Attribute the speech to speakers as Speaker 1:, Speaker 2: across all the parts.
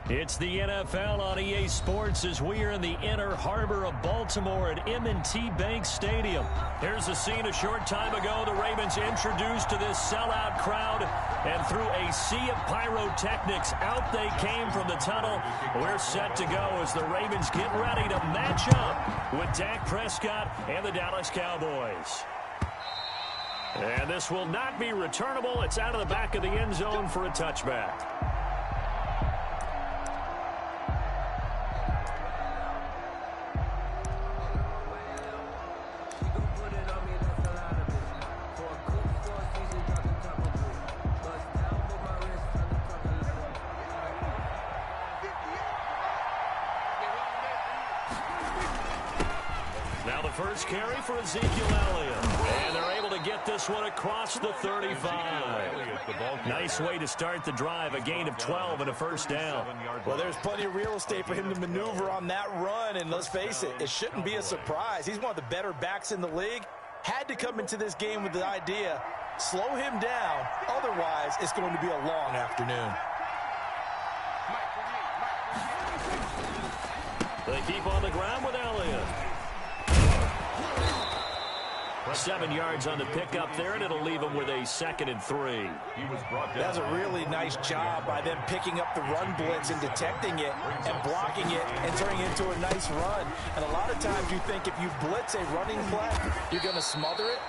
Speaker 1: It's the NFL on EA Sports as we are in the inner harbor of Baltimore at M&T Bank Stadium. Here's a scene a short time ago. The Ravens introduced to this sellout crowd, and through a sea of pyrotechnics, out they came from the tunnel. We're set to go as the Ravens get ready to match up with Dak Prescott and the Dallas Cowboys. And this will not be returnable. It's out of the back of the end zone for a touchback. Now the first carry for Ezekiel Elliott. And they're able to get this one across the 35. Nice way to start the drive. A gain of 12 and a first down.
Speaker 2: Well, there's plenty of real estate for him to maneuver on that run. And let's face it, it shouldn't be a surprise. He's one of the better backs in the league. Had to come into this game with the idea, slow him down. Otherwise, it's going to be a long afternoon.
Speaker 1: They keep on the ground with Elliott. 7 yards on the pickup there, and it'll leave him with a 2nd and 3.
Speaker 2: That's a really nice job by them picking up the run blitz and detecting it and blocking it and turning it into a nice run. And a lot of times you think if you blitz a running play, you're going to smother it.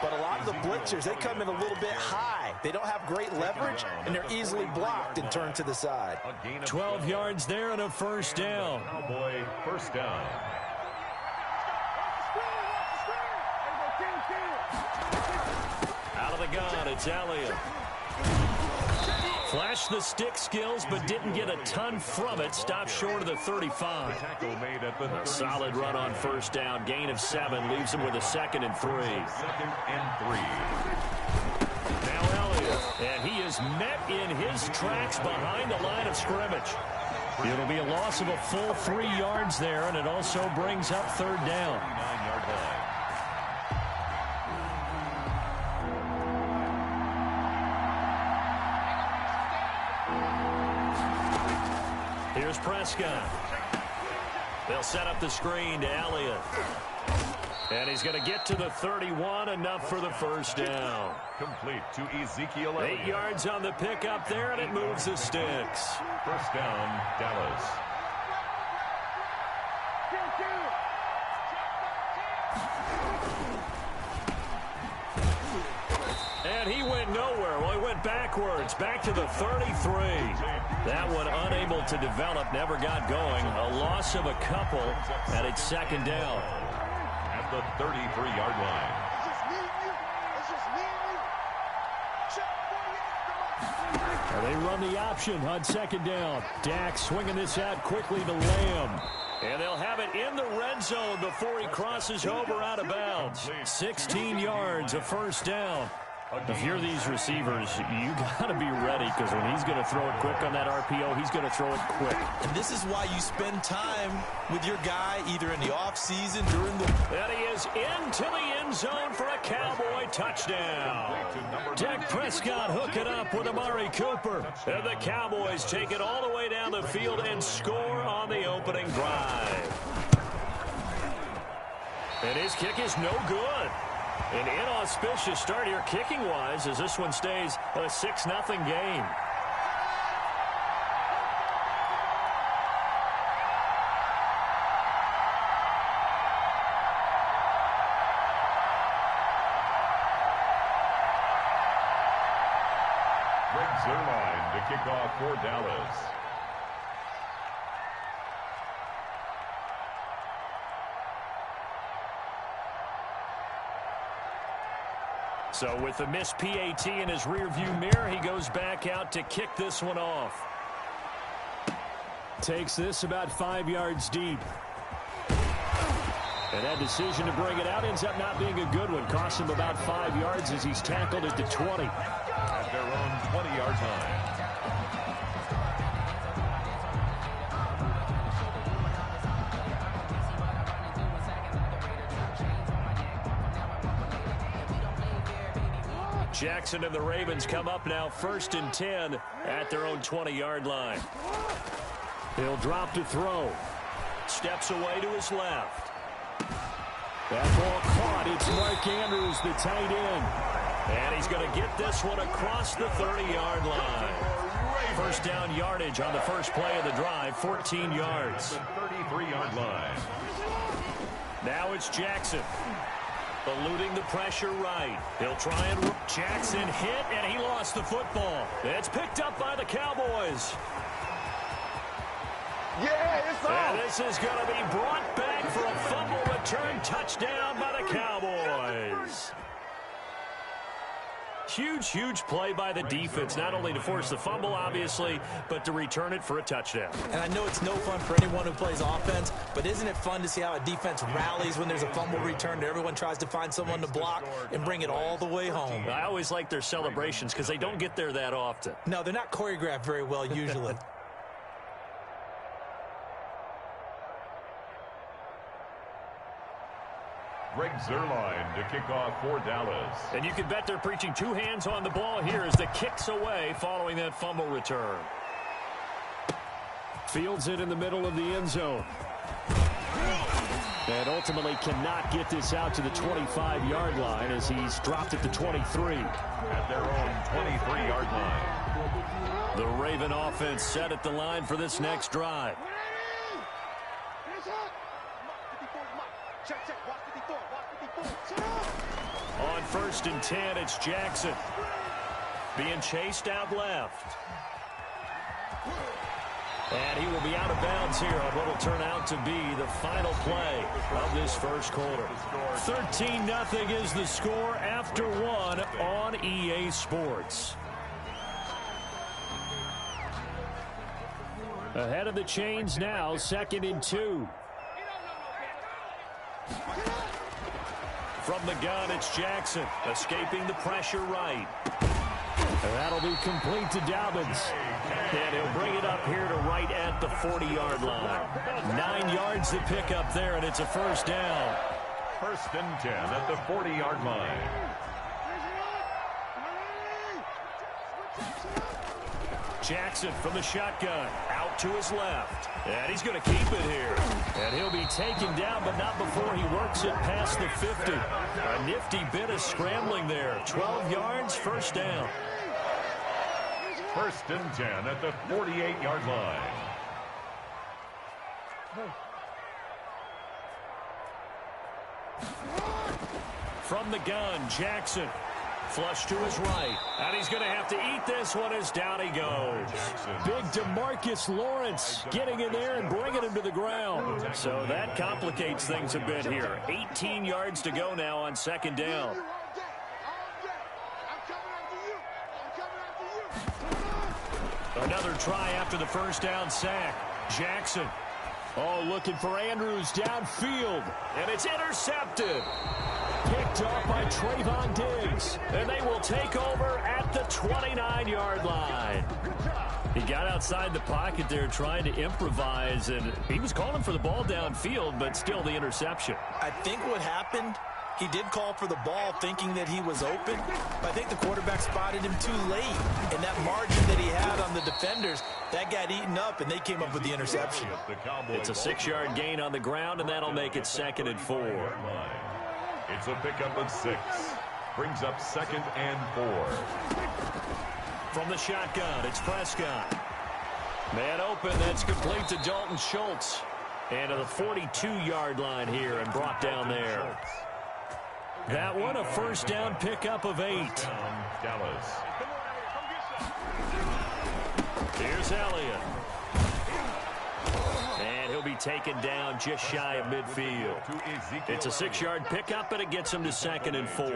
Speaker 2: But a lot of the blitzers, they come in a little bit high. They don't have great leverage, and they're easily blocked and turned to the side.
Speaker 1: 12 yards there and a first down.
Speaker 3: Cowboy first down.
Speaker 1: Out of the gun, it's Elliott. Flashed the stick skills, but didn't get a ton from it. Stopped short of the 35. A solid run on first down. Gain of 7 leaves him with a 2nd and 3.
Speaker 3: 2nd and 3.
Speaker 1: Now Elliott, and he is met in his tracks behind the line of scrimmage. It'll be a loss of a full 3 yards there, and it also brings up third down.
Speaker 3: 9-yard line.
Speaker 1: Here's Prescott. They'll set up the screen to Elliott. And he's going to get to the 31, enough for the first down.
Speaker 3: Complete to Ezekiel Elliott.
Speaker 1: 8 yards on the pickup there, and it moves the sticks.
Speaker 3: First down, Dallas.
Speaker 1: And he went nowhere. Well, he went backwards, back to the 33. That one unable to develop, never got going. A loss of a couple, and it's 2nd down.
Speaker 3: At the 33-yard line.
Speaker 1: They run the option on 2nd down. Dak swinging this out quickly to Lamb. And they'll have it in the red zone before he crosses over out of bounds. 16 yards, a first down. If you're these receivers, you got to be ready, because when he's going to throw it quick on that RPO, he's going to throw it quick.
Speaker 4: And this is why you spend time with your guy either in the offseason, during the...
Speaker 1: And he is into the end zone for a Cowboy touchdown. Dak Prescott hook it up with Amari Cooper. And the Cowboys take it all the way down the field and score on the opening drive. And his kick is no good. An inauspicious start here kicking-wise as this one stays a 6-0 game.
Speaker 3: Greg Zuerlein to kick off for Dallas.
Speaker 1: So with the missed PAT in his rearview mirror, he goes back out to kick this one off. Takes this about 5 yards deep. And that decision to bring it out ends up not being a good one. Costs him about 5 yards as he's tackled at the 20.
Speaker 3: At their own 20-yard line.
Speaker 1: Jackson and the Ravens come up now 1st and 10 at their own 20-yard line. He'll drop to throw. Steps away to his left. That ball caught. It's Mark Andrews, the tight end. And he's going to get this one across the 30-yard line. First down yardage on the first play of the drive, 14 yards.
Speaker 3: 33-yard line.
Speaker 1: Now it's Jackson. Eluding the pressure right. He'll try and... Jackson hit, and he lost the football. It's picked up by the Cowboys.
Speaker 5: Yeah, it's on.
Speaker 1: And this is going to be brought back for a fumble return touchdown by the Cowboys. Huge, huge play by the defense, not only to force the fumble, obviously, but to return it for a touchdown.
Speaker 2: And I know it's no fun for anyone who plays offense, but isn't it fun to see how a defense rallies when there's a fumble return and everyone tries to find someone to block and bring it all the way home?
Speaker 1: I always like their celebrations because they don't get there that often.
Speaker 2: No, they're not choreographed very well usually.
Speaker 3: Greg Zuerlein to kick off for Dallas.
Speaker 1: And you can bet they're preaching two hands on the ball here as the kick's away following that fumble return. Fields it in the middle of the end zone. And ultimately cannot get this out to the 25-yard line as he's dropped at the 23.
Speaker 3: At their own 23-yard line.
Speaker 1: The Raven offense set at the line for this next drive. On 1st and 10, it's Jackson. Being chased out left. And he will be out of bounds here on what will turn out to be the final play of this first quarter. 13-0 is the score after one on EA Sports. Ahead of the chains now, 2nd and 2. From the gun, it's Jackson, escaping the pressure right. And that'll be complete to Dobbins. And he'll bring it up here to right at the 40-yard line. 9 yards to pick up there, and it's a first down.
Speaker 3: 1st and 10 at the 40-yard line.
Speaker 1: Jackson from the shotgun, out to his left. And he's going to keep it here. And he'll be taken down, but not before he works it past the 50. A nifty bit of scrambling there. 12 yards, first down.
Speaker 3: 1st and 10 at the 48-yard line.
Speaker 1: From the gun, Jackson. Flush to his right. And he's going to have to eat this one as down he goes. Big DeMarcus Lawrence getting in there and bringing him to the ground. So that complicates things a bit here. 18 yards to go now on 2nd down. Another try after the first down sack. Jackson. Oh, looking for Andrews downfield. And it's intercepted. Picked off by Trayvon Diggs. And they will take over at the 29-yard line. He got outside the pocket there trying to improvise, and he was calling for the ball downfield, but still the interception.
Speaker 2: I think what happened, he did call for the ball thinking that he was open, but I think the quarterback spotted him too late. And that margin that he had on the defenders, that got eaten up, and they came up with the interception.
Speaker 1: It's a 6-yard gain on the ground, and that'll make it 2nd and 4.
Speaker 3: It's a pickup of 6. Brings up 2nd and 4.
Speaker 1: From the shotgun, it's Prescott. Man open, that's complete to Dalton Schultz. And to the 42-yard line here and brought down there. That one, a first down pickup of 8.
Speaker 3: Dallas.
Speaker 1: Here's Elliott. And he'll be taken down just shy of midfield. It's a 6-yard pickup, and it gets him to 2nd and 4.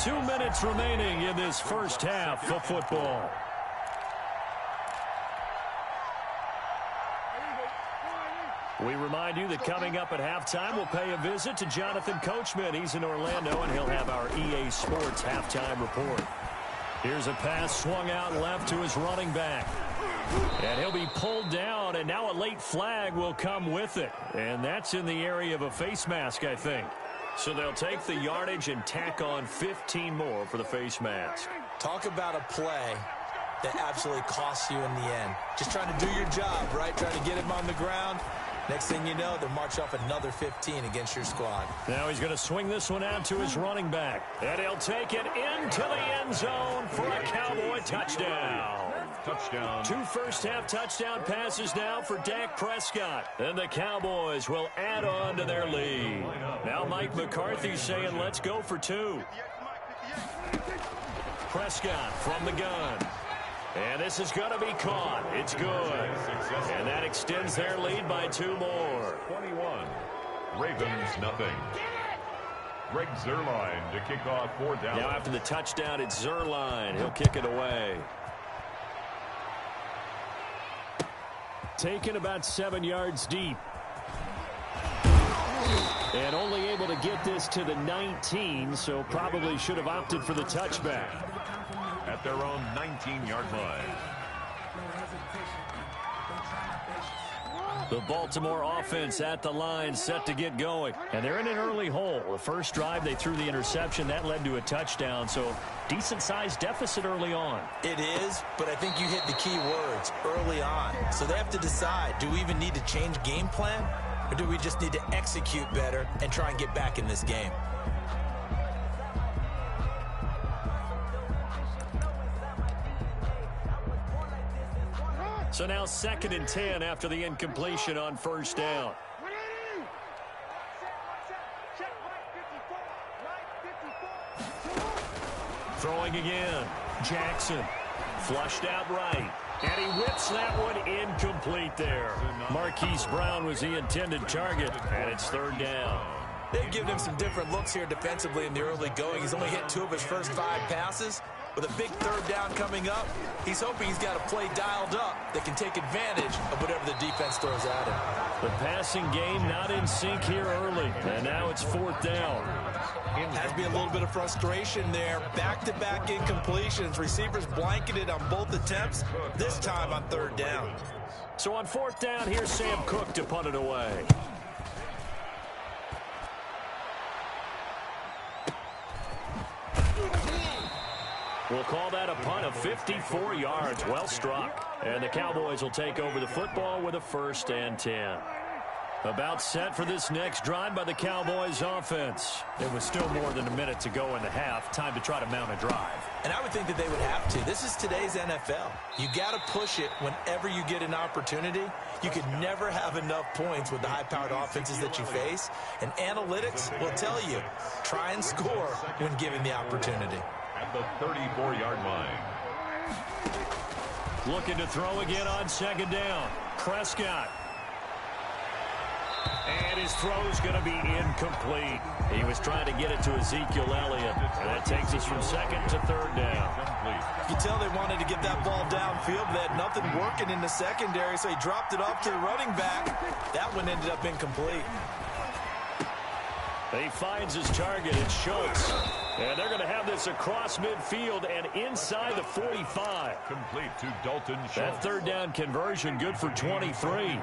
Speaker 1: 2 minutes remaining in this first half of football. We remind you that coming up at halftime, we'll pay a visit to Jonathan Coachman. He's in Orlando, and he'll have our EA Sports halftime report. Here's a pass swung out left to his running back. And he'll be pulled down, and now a late flag will come with it. And that's in the area of a face mask, I think. So they'll take the yardage and tack on 15 more for the face mask.
Speaker 2: Talk about a play
Speaker 4: that absolutely costs you in the end. Just trying to do your job, right? Trying to get him on the ground. Next thing you know, they'll march off another 15 against your squad.
Speaker 1: Now he's going to swing this one out to his running back. And he'll take it into the end zone for a Cowboy touchdown.
Speaker 3: Touchdown.
Speaker 1: 2 first-half touchdown passes now for Dak Prescott. And the Cowboys will add on to their lead. Now Mike McCarthy saying, let's go for 2. Prescott from the gun. And this is going to be caught. It's good. And that extends their lead by 2 more.
Speaker 3: 21. Ravens, nothing. Greg Zuerlein to kick off for Dallas.
Speaker 1: Now after the touchdown, it's Zuerlein. He'll kick it away. Taken about 7 yards deep. And only able to get this to the 19, so probably should have opted for the touchback.
Speaker 3: At their own 19-yard line.
Speaker 1: The Baltimore offense at the line, set to get going. And they're in an early hole. The first drive, they threw the interception. That led to a touchdown, so decent-sized deficit early on.
Speaker 4: It is, but I think you hit the key words, early on. So they have to decide, do we even need to change game plan? Or do we just need to execute better and try and get back in this game?
Speaker 1: So now 2nd and 10 after the incompletion on first down. Throwing again. Jackson. Flushed out right. And he whips that one incomplete there. Marquise Brown was the intended target, and it's 3rd down.
Speaker 4: They've given him some different looks here defensively in the early going. He's only hit 2 of his first 5 passes. With a big 3rd down coming up, he's hoping he's got a play dialed up that can take advantage of whatever the defense throws at him.
Speaker 1: The passing game not in sync here early, and now it's 4th down.
Speaker 4: Has to be a little bit of frustration there. Back-to-back incompletions. Receivers blanketed on both attempts, this time on 3rd down.
Speaker 1: So on 4th down, here's Sam Cook to punt it away. We'll call that a punt of 54 yards. Well struck. And the Cowboys will take over the football with a 1st and 10. About set for this next drive by the Cowboys offense. It was still more than a minute to go in the half. Time to try to mount a drive.
Speaker 4: And I would think that they would have to. This is today's NFL. You got to push it whenever you get an opportunity. You could never have enough points with the high-powered offenses that you face. And analytics will tell you, try and score when given the opportunity.
Speaker 3: At the 34-yard line.
Speaker 1: Looking to throw again on 2nd down. Prescott. And his throw's going to be incomplete. He was trying to get it to Ezekiel Elliott. And that takes us from 2nd to 3rd down.
Speaker 4: You can tell they wanted to get that ball downfield, but they had nothing working in the secondary, so he dropped it off to the running back. That one ended up incomplete.
Speaker 1: He finds his target. It's Schultz. And they're going to have this across midfield and inside the 45.
Speaker 3: Complete to Dalton Schultz.
Speaker 1: That 3rd down conversion good for 23.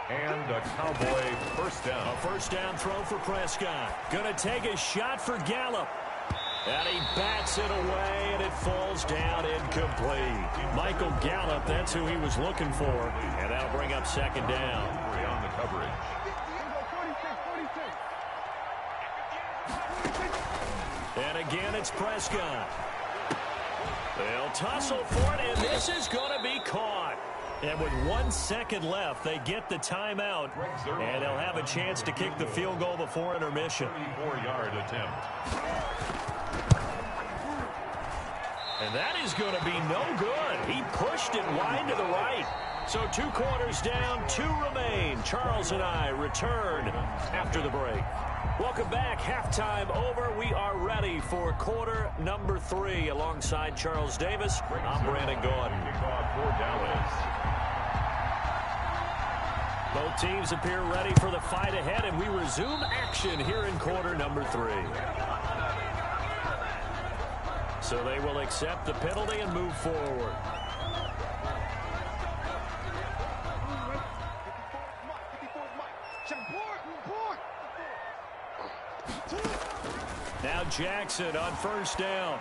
Speaker 3: And a Cowboy 1st down.
Speaker 1: A 1st down throw for Prescott. Going to take a shot for Gallup. And he bats it away, and it falls down incomplete. Michael Gallup, that's who he was looking for. And that'll bring up 2nd down.
Speaker 3: On the coverage.
Speaker 1: And again, it's Prescott. They'll tussle for it, and this is going to be caught. And with 1 second left, they get the timeout, and they'll have a chance to kick the field goal before intermission.
Speaker 3: 34-yard attempt.
Speaker 1: And that is going to be no good. He pushed it wide to the right. So 2 quarters down, 2 remain. Charles and I return after the break. Welcome back. Halftime over. We are ready for quarter number 3. Alongside Charles Davis, I'm Brandon Gordon. Both teams appear ready for the fight ahead, and we resume action here in quarter number 3. So they will accept the penalty and move forward. Now Jackson on 1st down.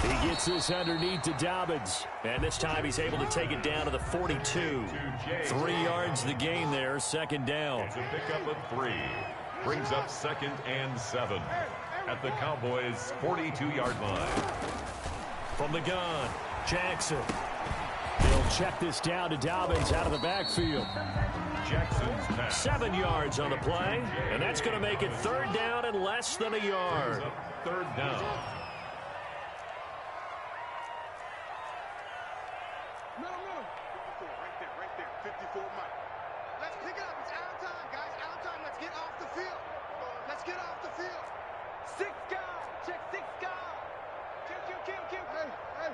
Speaker 1: He gets this underneath to Dobbins. And this time he's able to take it down to the 42. 3 yards the gain there, second down.
Speaker 3: It's a pickup of 3. Brings up 2nd and 7 at the Cowboys' 42-yard line.
Speaker 1: From the gun, Jackson. He'll check this down to Dobbins out of the backfield.
Speaker 3: Jackson's pass.
Speaker 1: 7 yards on the play, and that's going to make it 3rd down and less than a yard.
Speaker 3: 3rd down.
Speaker 5: Right there. 54 Mike. Let's pick it up. It's out of time, guys. Out of time. Let's get off the field. Let's get off the field. 6 guys. Check 6 guys. Kill. Hey.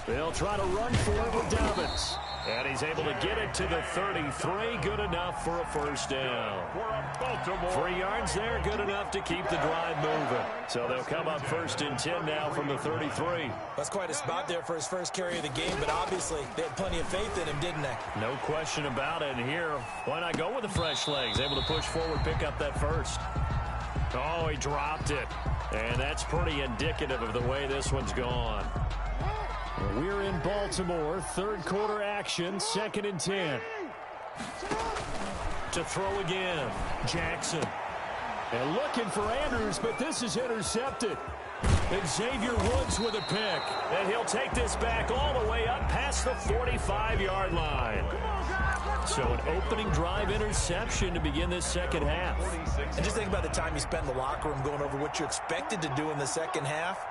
Speaker 1: They'll try to run for it with Dobbins. And he's able to get it to the 33. Good enough for a first down. 3 yards there, good enough to keep the drive moving. So they'll come up 1st and 10 now from the 33.
Speaker 4: That's quite a spot there for his first carry of the game, but obviously they had plenty of faith in him, didn't they?
Speaker 1: No question about it. And here, why not go with the fresh legs? Able to push forward, pick up that first. Oh, he dropped it. And that's pretty indicative of the way this one's gone. We're in Baltimore, 3rd quarter action, 2nd and 10. To throw again, Jackson. And looking for Andrews, but this is intercepted. And Xavier Woods with a pick. And he'll take this back all the way up past the 45-yard line. So an opening drive interception to begin this second half.
Speaker 4: And just think about the time you spent in the locker room going over what you expected to do in the second half.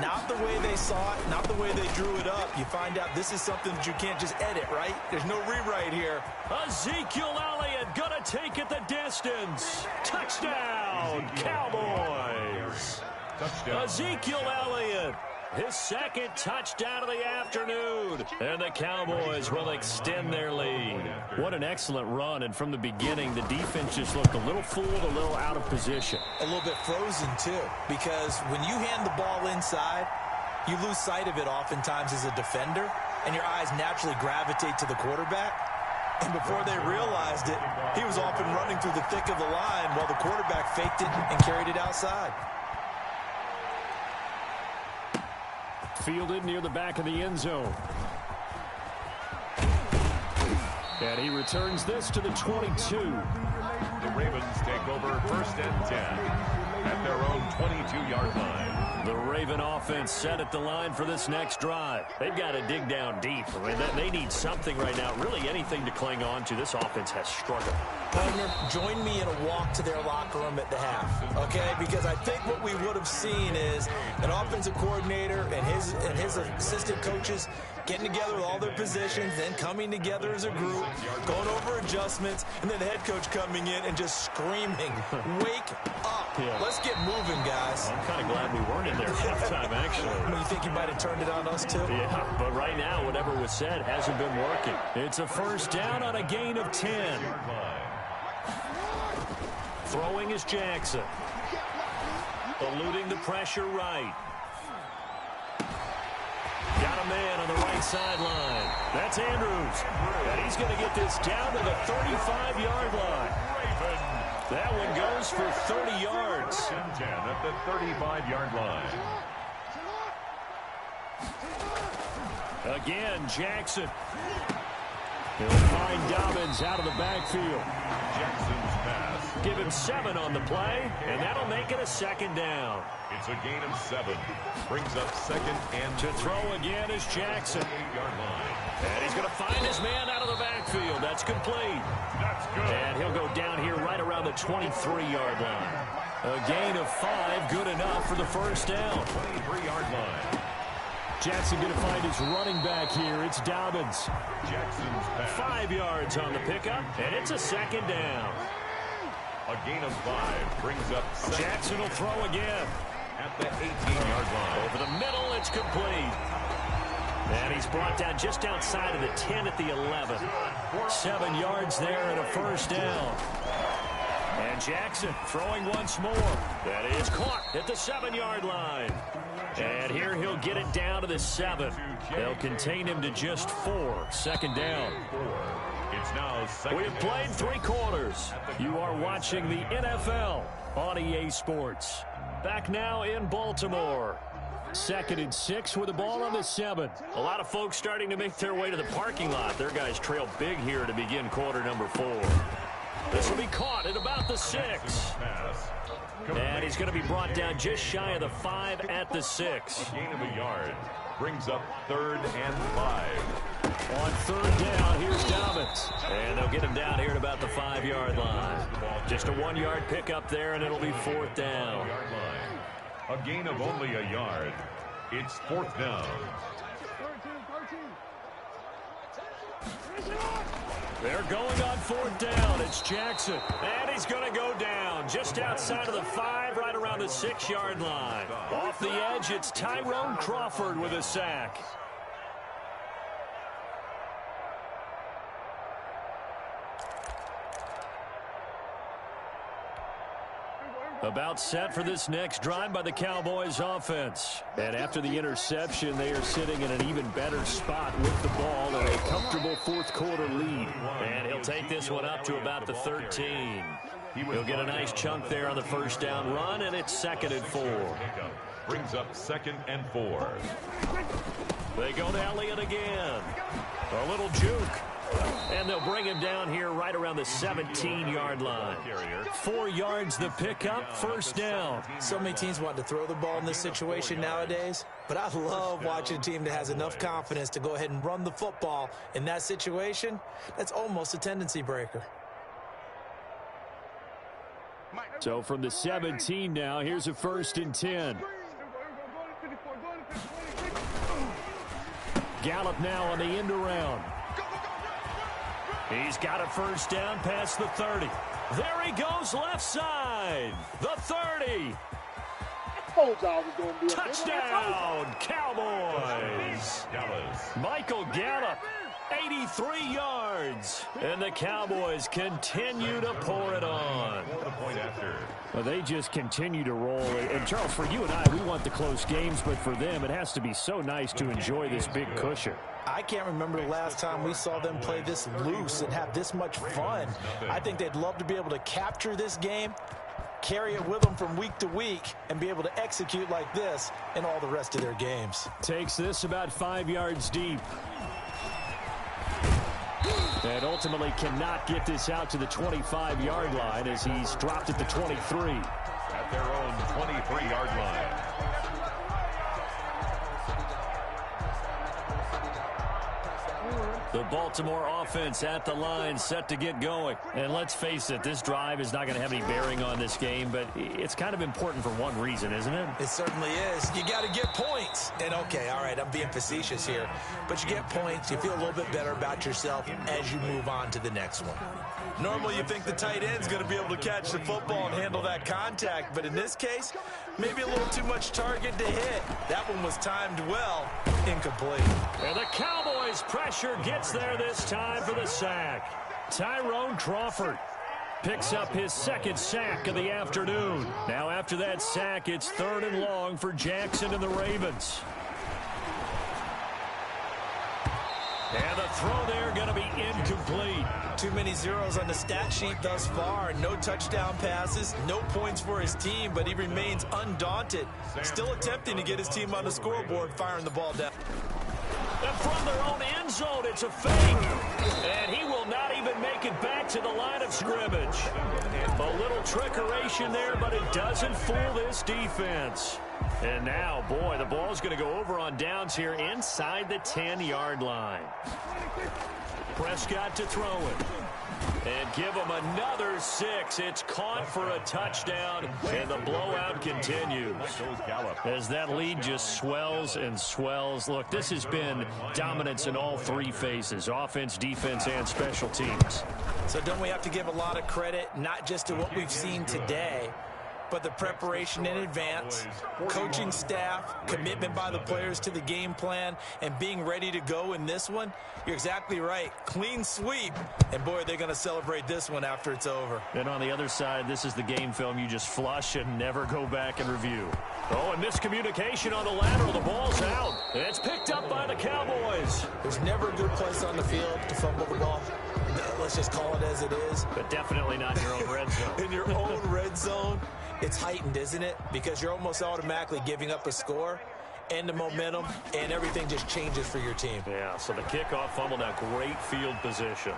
Speaker 4: Not the way they saw it, not the way they drew it up. You find out this is something that you can't just edit, right? There's no rewrite here.
Speaker 1: Ezekiel Elliott gonna take it the distance. Touchdown, Cowboys.
Speaker 3: Touchdown.
Speaker 1: Ezekiel Elliott, his 2nd touchdown of the afternoon. And the Cowboys will extend their lead. What an excellent run. And from the beginning, the defense just looked a little fooled, a little out of position.
Speaker 4: A little bit frozen, too, because when you hand the ball inside, you lose sight of it oftentimes as a defender, and your eyes naturally gravitate to the quarterback. And before they realized it, he was off and running through the thick of the line while the quarterback faked it and carried it outside.
Speaker 1: Fielded near the back of the end zone. And he returns this to the 22.
Speaker 3: The Ravens take over 1st and 10 at their own 22-yard line.
Speaker 1: The Raven offense set at the line for this next drive. They've got to dig down deep. I mean, they need something right now, really anything to cling on to. This offense has struggled.
Speaker 4: Partner, join me in a walk to their locker room at the half, okay? Because I think what we would have seen is an offensive coordinator and his assistant coaches getting together with all their positions, then coming together as a group, going over adjustments, and then the head coach coming in and just screaming, "Wake up.
Speaker 1: Yeah.
Speaker 4: Let's get moving, guys."
Speaker 1: I'm kind of glad we weren't in there halftime, actually.
Speaker 4: I mean, you think he might have turned it on us, too?
Speaker 1: Yeah, but right now, whatever was said hasn't been working. It's a first down on a gain of 10. Throwing is Jackson. Eluding the pressure right. Got a man on the right sideline. That's Andrews. And he's going to get this down to the 35-yard line. That one goes for 30 yards.
Speaker 3: 10 at the 35-yard line.
Speaker 1: Again, Jackson. He'll find Dobbins out of the backfield.
Speaker 3: Jackson's pass.
Speaker 1: Give him 7 on the play, and that'll make it a second down.
Speaker 3: It's a gain of 7. Brings up 2nd and
Speaker 1: To throw again is Jackson.
Speaker 3: 8-yard line.
Speaker 1: And he's going to find his man out of the backfield. That's complete.
Speaker 3: That's good.
Speaker 1: And he'll go down here right around the 23-yard line. A gain of 5, good enough for the first down.
Speaker 3: 23-yard line.
Speaker 1: Jackson going to find his running back here. It's Dobbins.
Speaker 3: Jackson's pass.
Speaker 1: 5 yards on the pickup, and it's a second down.
Speaker 3: A gain of 5 brings up 2nd.
Speaker 1: Jackson will throw again.
Speaker 3: At the 18-yard line.
Speaker 1: Over the middle, it's complete. And he's brought down just outside of the 10 at the 11. 7 yards there and a first down. And Jackson throwing once more. That is caught at the 7-yard line. And here he'll get it down to the 7. They'll contain him to just 4. Second down.
Speaker 3: It's now second.
Speaker 1: We have played 3 quarters. You are watching the NFL on EA Sports. Back now in Baltimore. 2nd and 6 with the ball on the 7. A lot of folks starting to make their way to the parking lot. Their guys trail big here to begin quarter number 4. This will be caught at about the 6. And he's going to be brought down just shy of the 5 at the 6.
Speaker 3: A gain of a yard brings up 3rd and 5.
Speaker 1: On 3rd down, here's Dobbins. And they'll get him down here at about the 5-yard line. Just a 1-yard pickup there, and it'll be 4th down.
Speaker 3: A gain of only a yard. It's 4th down.
Speaker 1: They're going on 4th down. It's Jackson. And he's going to go down just outside of the 5, right around the 6-yard line. Off the edge, it's Tyrone Crawford with a sack. About set for this next drive by the Cowboys offense. And after the interception, they are sitting in an even better spot with the ball and a comfortable 4th quarter lead. And he'll take this one up to about the 13. He'll get a nice chunk there on the 1st down run, and it's 2nd and 4.
Speaker 3: Brings up 2nd and 4.
Speaker 1: They go to Elliott again. A little juke. And they'll bring him down here right around the 17-yard line. 4 yards the pickup, 1st down.
Speaker 4: So many teams want to throw the ball in this situation nowadays, but I love watching a team that has enough confidence to go ahead and run the football in that situation. That's almost a tendency breaker.
Speaker 1: So from the 17 now, here's a 1st and 10. Gallup now on the end around. He's got a 1st down past the 30. There he goes left side. The 30. Touchdown, Cowboys. Michael Gallup, 83 yards. And the Cowboys continue to pour it on. Well, they just continue to roll. And, Charles, for you and I, we want the close games, but for them, it has to be so nice to enjoy this big cushion.
Speaker 4: I can't remember the last time we saw them play this loose and have this much fun. I think they'd love to be able to capture this game, carry it with them from week to week, and be able to execute like this in all the rest of their games.
Speaker 1: Takes this about 5 yards deep. And ultimately cannot get this out to the 25-yard line as he's dropped at the 23.
Speaker 3: At their own 23-yard line.
Speaker 1: The Baltimore offense at the line, set to get going. And let's face it, this drive is not going to have any bearing on this game, but it's kind of important for one reason, isn't it?
Speaker 4: It certainly is. You got to get points. And, okay, all right, I'm being facetious here. But you get points, you feel a little bit better about yourself as you move on to the next one. Normally you think the tight end's going to be able to catch the football and handle that contact. But in this case, maybe a little too much target to hit. That one was timed well, incomplete.
Speaker 1: And the Cowboys pressure gets there this time for the sack. Tyrone Crawford picks up his 2nd sack of the afternoon. Now after that sack, it's 3rd and long for Jackson and the Ravens. And the throw there going to be incomplete.
Speaker 4: Too many zeros on the stat sheet thus far. No touchdown passes, no points for his team, but he remains undaunted. Still attempting to get his team on the scoreboard, firing the ball down.
Speaker 1: And from their own end zone, it's a fake. And he will not even make it back to the line of scrimmage. A little trickeration there, but it doesn't fool this defense. And now, boy, the ball's going to go over on downs here inside the 10-yard line. Prescott to throw it. And give him another 6. It's caught for a touchdown, and the blowout continues. As that lead just swells and swells. Look, this has been dominance in all 3 phases, offense, defense, and special teams.
Speaker 4: So don't we have to give a lot of credit, not just to what we've seen today, but the preparation in advance, coaching staff, commitment by the players to the game plan, and being ready to go in this one? You're exactly right. Clean sweep. And, boy, they're going to celebrate this one after it's over.
Speaker 1: And on the other side, this is the game film you just flush and never go back and review. Oh, and miscommunication on the lateral. The ball's out. And it's picked up by the Cowboys.
Speaker 4: There's never a good place on the field to fumble the ball. let's just call it as it is.
Speaker 1: But definitely not in your own red zone.
Speaker 4: In your own red zone, it's heightened, isn't it? Because you're almost automatically giving up a score and the momentum, and everything just changes for your team.
Speaker 1: Yeah, so the kickoff fumble, now great field position.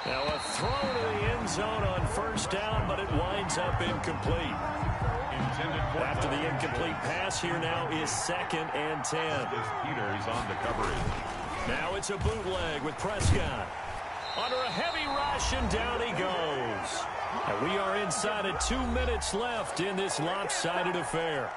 Speaker 1: Now a throw to the end zone on first down, but it winds up incomplete. After the incomplete pass, here now is 2nd and 10.
Speaker 3: Peters on the coverage.
Speaker 1: Now it's a bootleg with Prescott. Under a heavy rush, and down he goes. And we are inside of 2 minutes left in this lopsided affair.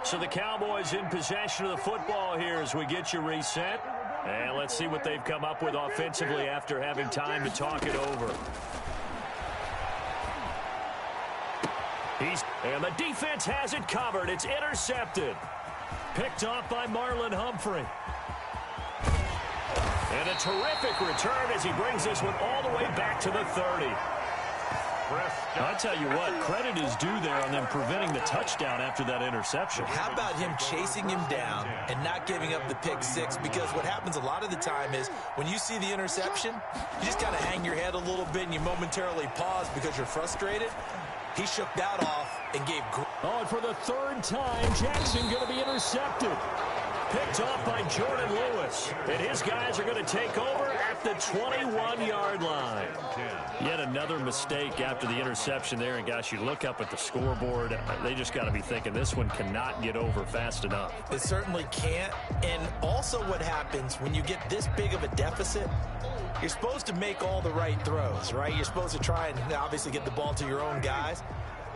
Speaker 1: So the Cowboys in possession of the football here as we get you reset. And let's see what they've come up with offensively after having time to talk it over. And the defense has it covered. It's intercepted. Picked off by Marlon Humphrey. And a terrific return as he brings this one all the way back to the 30. I tell you what, credit is due there on them preventing the touchdown after that interception.
Speaker 4: How about him chasing him down and not giving up the pick six? Because what happens a lot of the time is when you see the interception, you just kind of hang your head a little bit and you momentarily pause because you're frustrated. He shook that off and gave...
Speaker 1: Oh, and for the 3rd time, Jackson going to be intercepted. Picked off by Jordan Lewis. And his guys are going to take over at the 21-yard line. Yet another mistake after the interception there. And, gosh, you look up at the scoreboard. They just got to be thinking this one cannot get over fast enough.
Speaker 4: It certainly can't. And also what happens when you get this big of a deficit, you're supposed to make all the right throws, right? You're supposed to try and obviously get the ball to your own guys.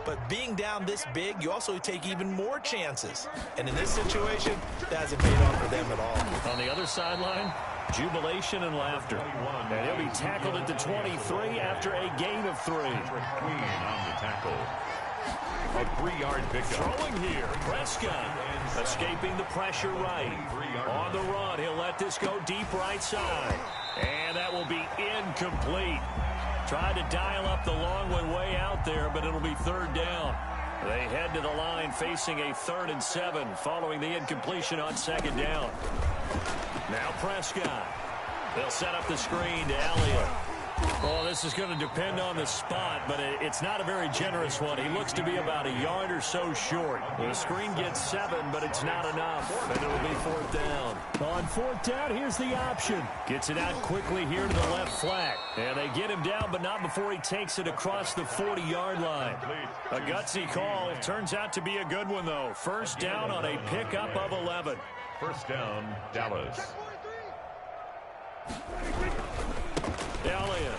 Speaker 4: But being down this big, you also take even more chances. And in this situation, that hasn't paid off for them at all.
Speaker 1: On the other sideline, jubilation and laughter. And he'll be tackled at the 23 after a gain of 3.
Speaker 3: Queen on the tackle. A 3-yard pickup.
Speaker 1: Throwing here, Prescott escaping the pressure right. On the run, he'll let this go deep right side. And that will be incomplete. Tried to dial up the long one way out there, but it'll be 3rd down. They head to the line facing a 3rd and 7 following the incompletion on 2nd down. Now Prescott. They'll set up the screen to Elliott. Well, this is going to depend on the spot, but it's not a very generous one. He looks to be about a yard or so short. The screen gets 7, but it's not enough, and it'll be 4th down. On 4th down, here's the option. Gets it out quickly here to the left flat. And they get him down, but not before he takes it across the 40-yard line. A gutsy call. Turns out to be a good one, though. 1st down on a pickup of 11.
Speaker 3: 1st down, Dallas.
Speaker 1: Elliott.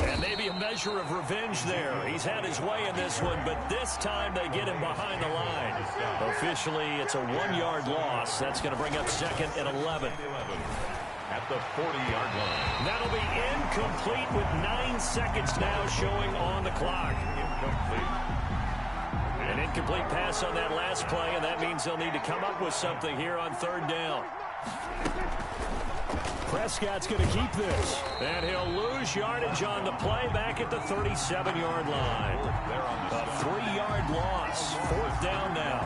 Speaker 1: And maybe a measure of revenge there. He's had his way in this one, but this time they get him behind the line. Officially, it's a 1-yard loss. That's going to bring up 2nd and 11.
Speaker 3: At the 40-yard line.
Speaker 1: That'll be incomplete with 9 seconds now showing on the clock. An incomplete pass on that last play, and that means they'll need to come up with something here on 3rd down. Prescott's going to keep this. And he'll lose yardage on the play back at the 37-yard line. A 3-yard loss. 4th down now.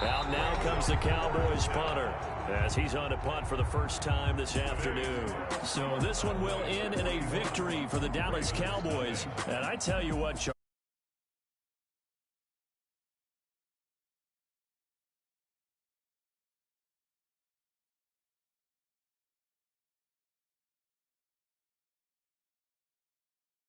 Speaker 1: Out now comes the Cowboys punter as he's on a punt for the first time this afternoon. So this one will end in a victory for the Dallas Cowboys. And I tell you what,